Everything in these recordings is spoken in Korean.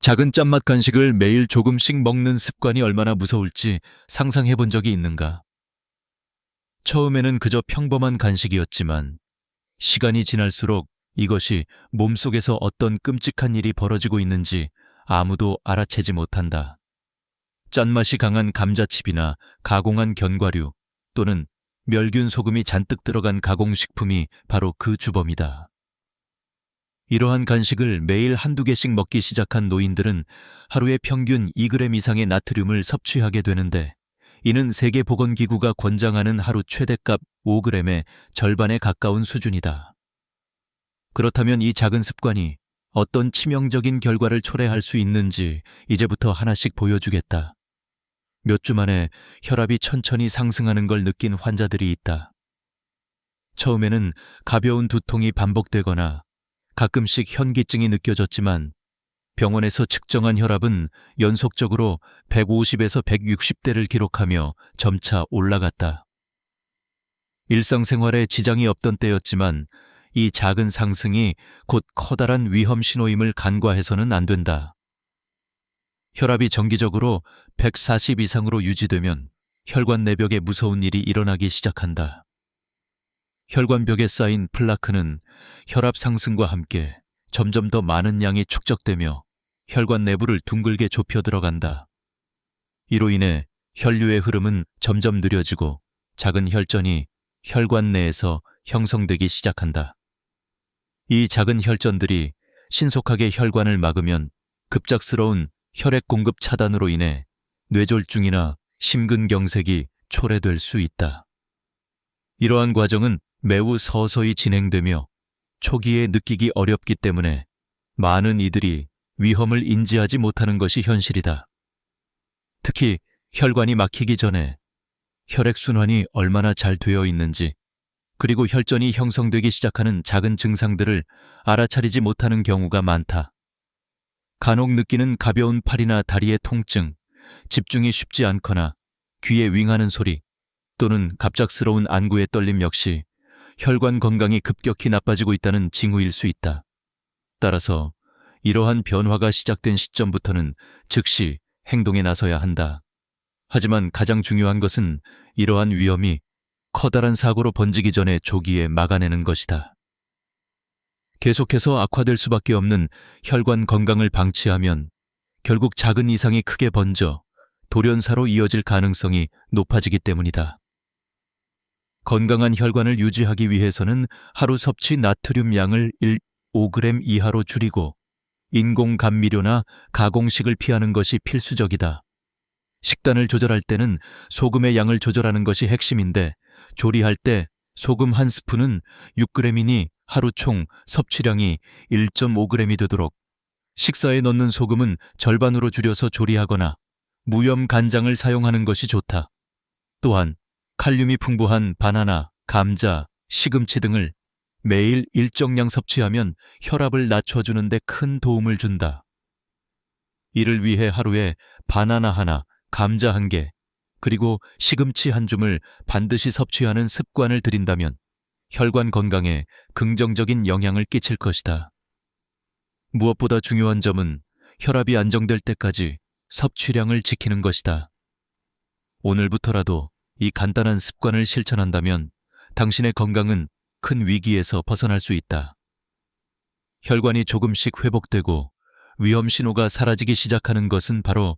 작은 짠맛 간식을 매일 조금씩 먹는 습관이 얼마나 무서울지 상상해 본 적이 있는가? 처음에는 그저 평범한 간식이었지만 시간이 지날수록 이것이 몸속에서 어떤 끔찍한 일이 벌어지고 있는지 아무도 알아채지 못한다. 짠맛이 강한 감자칩이나 가공한 견과류 또는 멸균 소금이 잔뜩 들어간 가공식품이 바로 그 주범이다. 이러한 간식을 매일 한두 개씩 먹기 시작한 노인들은 하루에 평균 2g 이상의 나트륨을 섭취하게 되는데, 이는 세계보건기구가 권장하는 하루 최대값 5g의 절반에 가까운 수준이다. 그렇다면 이 작은 습관이 어떤 치명적인 결과를 초래할 수 있는지 이제부터 하나씩 보여주겠다. 몇 주 만에 혈압이 천천히 상승하는 걸 느낀 환자들이 있다. 처음에는 가벼운 두통이 반복되거나 가끔씩 현기증이 느껴졌지만 병원에서 측정한 혈압은 연속적으로 150에서 160대를 기록하며 점차 올라갔다. 일상생활에 지장이 없던 때였지만 이 작은 상승이 곧 커다란 위험 신호임을 간과해서는 안 된다. 혈압이 정기적으로 140 이상으로 유지되면 혈관 내벽에 무서운 일이 일어나기 시작한다. 혈관벽에 쌓인 플라크는 혈압 상승과 함께 점점 더 많은 양이 축적되며 혈관 내부를 둥글게 좁혀 들어간다. 이로 인해 혈류의 흐름은 점점 느려지고 작은 혈전이 혈관 내에서 형성되기 시작한다. 이 작은 혈전들이 신속하게 혈관을 막으면 급작스러운 혈액 공급 차단으로 인해 뇌졸중이나 심근경색이 초래될 수 있다. 이러한 과정은 매우 서서히 진행되며 초기에 느끼기 어렵기 때문에 많은 이들이 위험을 인지하지 못하는 것이 현실이다. 특히 혈관이 막히기 전에 혈액순환이 얼마나 잘 되어 있는지, 그리고 혈전이 형성되기 시작하는 작은 증상들을 알아차리지 못하는 경우가 많다. 간혹 느끼는 가벼운 팔이나 다리의 통증, 집중이 쉽지 않거나 귀에 윙하는 소리, 또는 갑작스러운 안구의 떨림 역시 혈관 건강이 급격히 나빠지고 있다는 징후일 수 있다. 따라서 이러한 변화가 시작된 시점부터는 즉시 행동에 나서야 한다. 하지만 가장 중요한 것은 이러한 위험이 커다란 사고로 번지기 전에 조기에 막아내는 것이다. 계속해서 악화될 수밖에 없는 혈관 건강을 방치하면 결국 작은 이상이 크게 번져 돌연사로 이어질 가능성이 높아지기 때문이다. 건강한 혈관을 유지하기 위해서는 하루 섭취 나트륨 양을 5g 이하로 줄이고 인공 감미료나 가공식을 피하는 것이 필수적이다. 식단을 조절할 때는 소금의 양을 조절하는 것이 핵심인데, 조리할 때 소금 한 스푼은 6g이니 하루 총 섭취량이 1.5g이 되도록, 식사에 넣는 소금은 절반으로 줄여서 조리하거나 무염 간장을 사용하는 것이 좋다. 또한 칼륨이 풍부한 바나나, 감자, 시금치 등을 매일 일정량 섭취하면 혈압을 낮춰주는 데 큰 도움을 준다. 이를 위해 하루에 바나나 하나, 감자 1개, 그리고 시금치 1줌을 반드시 섭취하는 습관을 들인다면 혈관 건강에 긍정적인 영향을 끼칠 것이다. 무엇보다 중요한 점은 혈압이 안정될 때까지 섭취량을 지키는 것이다. 오늘부터라도 이 간단한 습관을 실천한다면 당신의 건강은 큰 위기에서 벗어날 수 있다. 혈관이 조금씩 회복되고 위험 신호가 사라지기 시작하는 것은 바로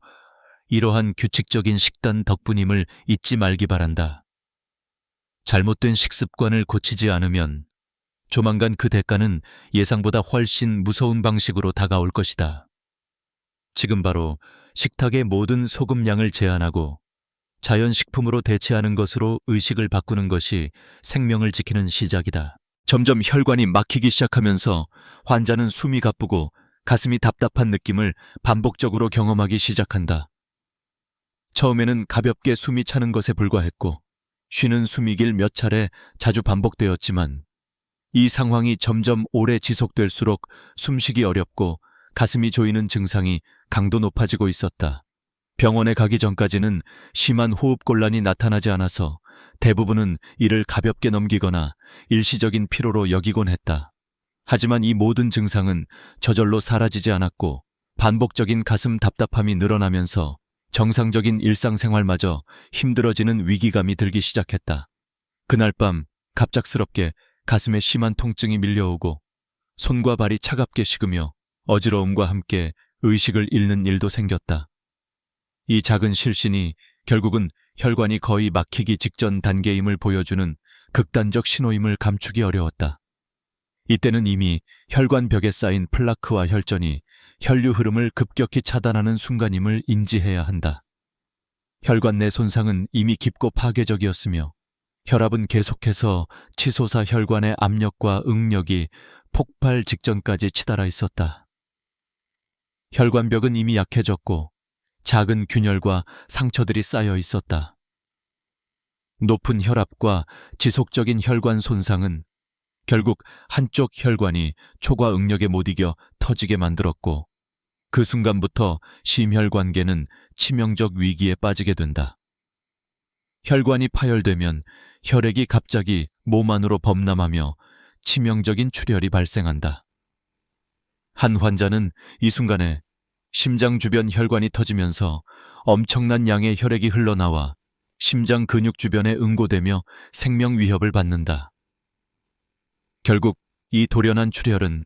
이러한 규칙적인 식단 덕분임을 잊지 말기 바란다. 잘못된 식습관을 고치지 않으면 조만간 그 대가는 예상보다 훨씬 무서운 방식으로 다가올 것이다. 지금 바로 식탁의 모든 소금량을 제한하고 자연식품으로 대체하는 것으로 의식을 바꾸는 것이 생명을 지키는 시작이다. 점점 혈관이 막히기 시작하면서 환자는 숨이 가쁘고 가슴이 답답한 느낌을 반복적으로 경험하기 시작한다. 처음에는 가볍게 숨이 차는 것에 불과했고 쉬는 숨이길 몇 차례 자주 반복되었지만 이 상황이 점점 오래 지속될수록 숨쉬기 어렵고 가슴이 조이는 증상이 강도 높아지고 있었다. 병원에 가기 전까지는 심한 호흡곤란이 나타나지 않아서 대부분은 이를 가볍게 넘기거나 일시적인 피로로 여기곤 했다. 하지만 이 모든 증상은 저절로 사라지지 않았고 반복적인 가슴 답답함이 늘어나면서 정상적인 일상생활마저 힘들어지는 위기감이 들기 시작했다. 그날 밤 갑작스럽게 가슴에 심한 통증이 밀려오고 손과 발이 차갑게 식으며 어지러움과 함께 의식을 잃는 일도 생겼다. 이 작은 실신이 결국은 혈관이 거의 막히기 직전 단계임을 보여주는 극단적 신호임을 감추기 어려웠다. 이때는 이미 혈관벽에 쌓인 플라크와 혈전이 혈류 흐름을 급격히 차단하는 순간임을 인지해야 한다. 혈관 내 손상은 이미 깊고 파괴적이었으며 혈압은 계속해서 치솟아 혈관의 압력과 응력이 폭발 직전까지 치달아 있었다. 혈관벽은 이미 약해졌고 작은 균열과 상처들이 쌓여 있었다. 높은 혈압과 지속적인 혈관 손상은 결국 한쪽 혈관이 초과 응력에 못 이겨 터지게 만들었고 그 순간부터 심혈관계는 치명적 위기에 빠지게 된다. 혈관이 파열되면 혈액이 갑자기 몸 안으로 범람하며 치명적인 출혈이 발생한다. 한 환자는 이 순간에 심장 주변 혈관이 터지면서 엄청난 양의 혈액이 흘러나와 심장 근육 주변에 응고되며 생명 위협을 받는다. 결국 이 돌연한 출혈은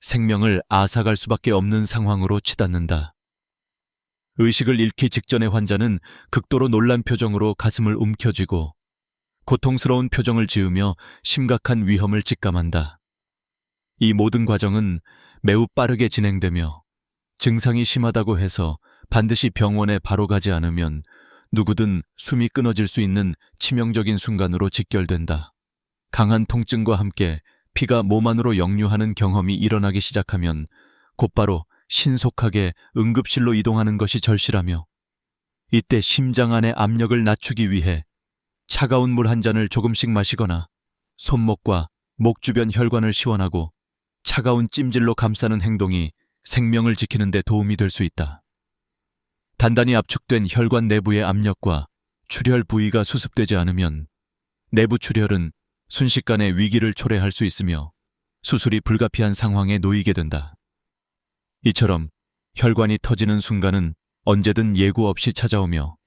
생명을 앗아갈 수밖에 없는 상황으로 치닫는다. 의식을 잃기 직전의 환자는 극도로 놀란 표정으로 가슴을 움켜쥐고 고통스러운 표정을 지으며 심각한 위험을 직감한다. 이 모든 과정은 매우 빠르게 진행되며 증상이 심하다고 해서 반드시 병원에 바로 가지 않으면 누구든 숨이 끊어질 수 있는 치명적인 순간으로 직결된다. 강한 통증과 함께 피가 몸 안으로 역류하는 경험이 일어나기 시작하면 곧바로 신속하게 응급실로 이동하는 것이 절실하며 이때 심장 안의 압력을 낮추기 위해 차가운 물 한 잔을 조금씩 마시거나 손목과 목 주변 혈관을 시원하고 차가운 찜질로 감싸는 행동이 생명을 지키는 데 도움이 될 수 있다. 단단히 압축된 혈관 내부의 압력과 출혈 부위가 수습되지 않으면 내부 출혈은 순식간에 위기를 초래할 수 있으며 수술이 불가피한 상황에 놓이게 된다. 이처럼 혈관이 터지는 순간은 언제든 예고 없이 찾아오며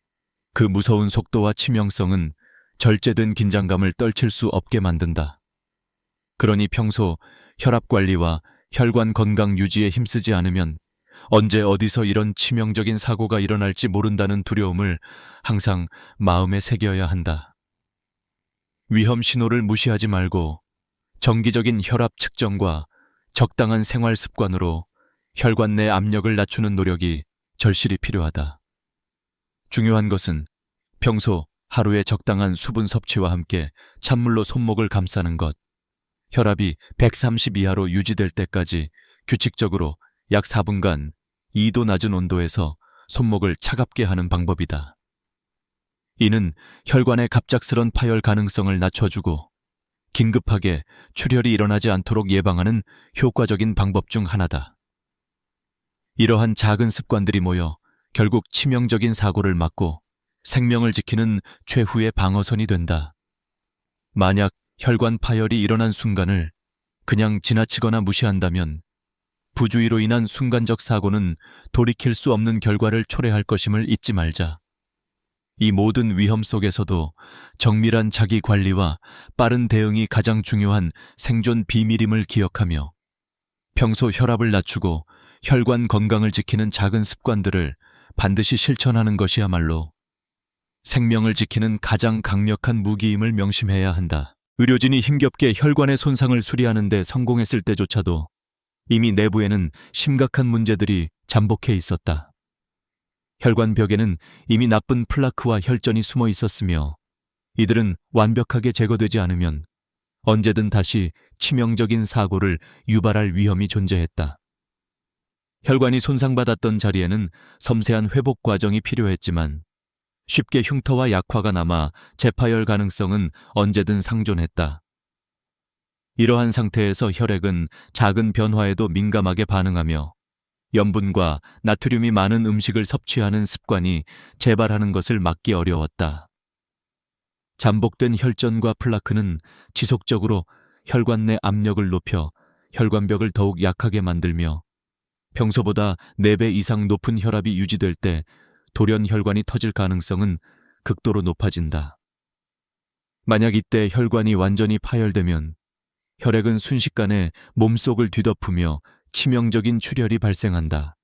그 무서운 속도와 치명성은 절제된 긴장감을 떨칠 수 없게 만든다. 그러니 평소 혈압 관리와 혈관 건강 유지에 힘쓰지 않으면 언제 어디서 이런 치명적인 사고가 일어날지 모른다는 두려움을 항상 마음에 새겨야 한다. 위험 신호를 무시하지 말고 정기적인 혈압 측정과 적당한 생활 습관으로 혈관 내 압력을 낮추는 노력이 절실히 필요하다. 중요한 것은 평소 하루에 적당한 수분 섭취와 함께 찬물로 손목을 감싸는 것, 혈압이 130 이하로 유지될 때까지 규칙적으로 약 4분간 2도 낮은 온도에서 손목을 차갑게 하는 방법이다. 이는 혈관의 갑작스런 파열 가능성을 낮춰주고 긴급하게 출혈이 일어나지 않도록 예방하는 효과적인 방법 중 하나다. 이러한 작은 습관들이 모여 결국 치명적인 사고를 막고 생명을 지키는 최후의 방어선이 된다. 만약 혈관 파열이 일어난 순간을 그냥 지나치거나 무시한다면 부주의로 인한 순간적 사고는 돌이킬 수 없는 결과를 초래할 것임을 잊지 말자. 이 모든 위험 속에서도 정밀한 자기 관리와 빠른 대응이 가장 중요한 생존 비밀임을 기억하며 평소 혈압을 낮추고 혈관 건강을 지키는 작은 습관들을 반드시 실천하는 것이야말로 생명을 지키는 가장 강력한 무기임을 명심해야 한다. 의료진이 힘겹게 혈관의 손상을 수리하는 데 성공했을 때조차도 이미 내부에는 심각한 문제들이 잠복해 있었다. 혈관벽에는 이미 나쁜 플라크와 혈전이 숨어 있었으며 이들은 완벽하게 제거되지 않으면 언제든 다시 치명적인 사고를 유발할 위험이 존재했다. 혈관이 손상받았던 자리에는 섬세한 회복 과정이 필요했지만 쉽게 흉터와 약화가 남아 재파열 가능성은 언제든 상존했다. 이러한 상태에서 혈액은 작은 변화에도 민감하게 반응하며 염분과 나트륨이 많은 음식을 섭취하는 습관이 재발하는 것을 막기 어려웠다. 잠복된 혈전과 플라크는 지속적으로 혈관 내 압력을 높여 혈관벽을 더욱 약하게 만들며 평소보다 4배 이상 높은 혈압이 유지될 때 돌연 혈관이 터질 가능성은 극도로 높아진다. 만약 이때 혈관이 완전히 파열되면 혈액은 순식간에 몸속을 뒤덮으며 치명적인 출혈이 발생한다.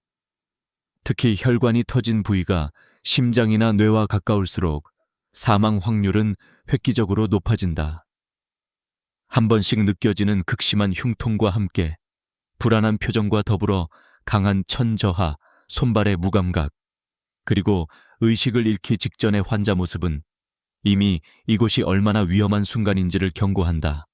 특히 혈관이 터진 부위가 심장이나 뇌와 가까울수록 사망 확률은 획기적으로 높아진다. 한 번씩 느껴지는 극심한 흉통과 함께 불안한 표정과 더불어 강한 천저하, 손발의 무감각, 그리고 의식을 잃기 직전의 환자 모습은 이미 이곳이 얼마나 위험한 순간인지를 경고한다.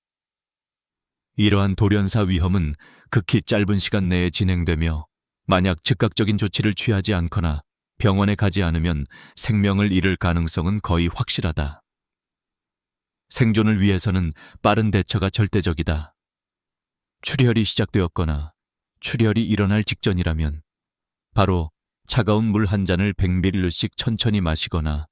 이러한 돌연사 위험은 극히 짧은 시간 내에 진행되며 만약 즉각적인 조치를 취하지 않거나 병원에 가지 않으면 생명을 잃을 가능성은 거의 확실하다. 생존을 위해서는 빠른 대처가 절대적이다. 출혈이 시작되었거나 출혈이 일어날 직전이라면 바로 차가운 물 한 잔을 100ml씩 천천히 마시거나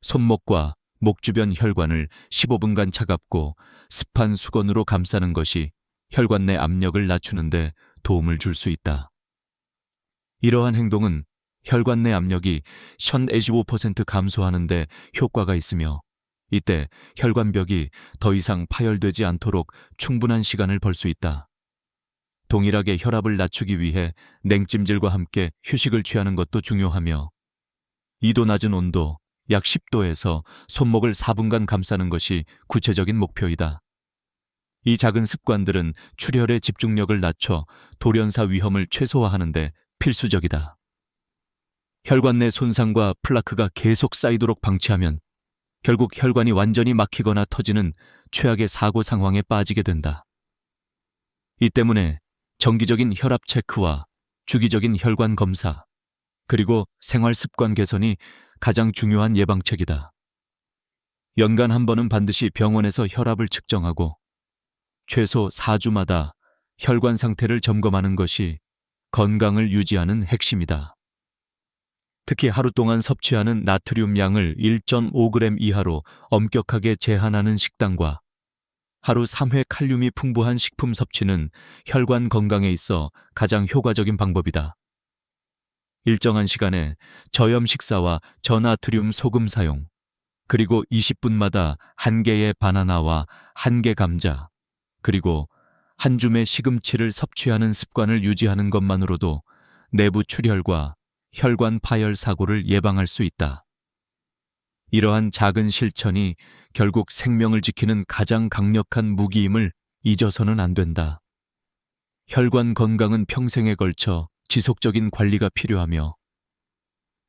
손목과 목 주변 혈관을 15분간 차갑고 습한 수건으로 감싸는 것이 혈관 내 압력을 낮추는 데 도움을 줄 수 있다. 이러한 행동은 혈관 내 압력이 1025% 감소하는 데 효과가 있으며 이때 혈관벽이 더 이상 파열되지 않도록 충분한 시간을 벌 수 있다. 동일하게 혈압을 낮추기 위해 냉찜질과 함께 휴식을 취하는 것도 중요하며 2도 낮은 온도, 약 10도에서 손목을 4분간 감싸는 것이 구체적인 목표이다. 이 작은 습관들은 출혈의 집중력을 낮춰 돌연사 위험을 최소화하는 데 필수적이다. 혈관 내 손상과 플라크가 계속 쌓이도록 방치하면 결국 혈관이 완전히 막히거나 터지는 최악의 사고 상황에 빠지게 된다. 이 때문에 정기적인 혈압 체크와 주기적인 혈관 검사, 그리고 생활 습관 개선이 가장 중요한 예방책이다. 연간 한 번은 반드시 병원에서 혈압을 측정하고 최소 4주마다 혈관 상태를 점검하는 것이 건강을 유지하는 핵심이다. 특히 하루 동안 섭취하는 나트륨 양을 1.5g 이하로 엄격하게 제한하는 식단과 하루 3회 칼륨이 풍부한 식품 섭취는 혈관 건강에 있어 가장 효과적인 방법이다. 일정한 시간에 저염 식사와 저나트륨 소금 사용, 그리고 20분마다 1개의 바나나와 1개 감자, 그리고 한 줌의 시금치를 섭취하는 습관을 유지하는 것만으로도 내부 출혈과 혈관 파열 사고를 예방할 수 있다. 이러한 작은 실천이 결국 생명을 지키는 가장 강력한 무기임을 잊어서는 안 된다. 혈관 건강은 평생에 걸쳐 지속적인 관리가 필요하며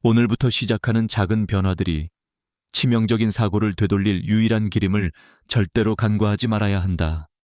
오늘부터 시작하는 작은 변화들이 치명적인 사고를 되돌릴 유일한 길임을 절대로 간과하지 말아야 한다.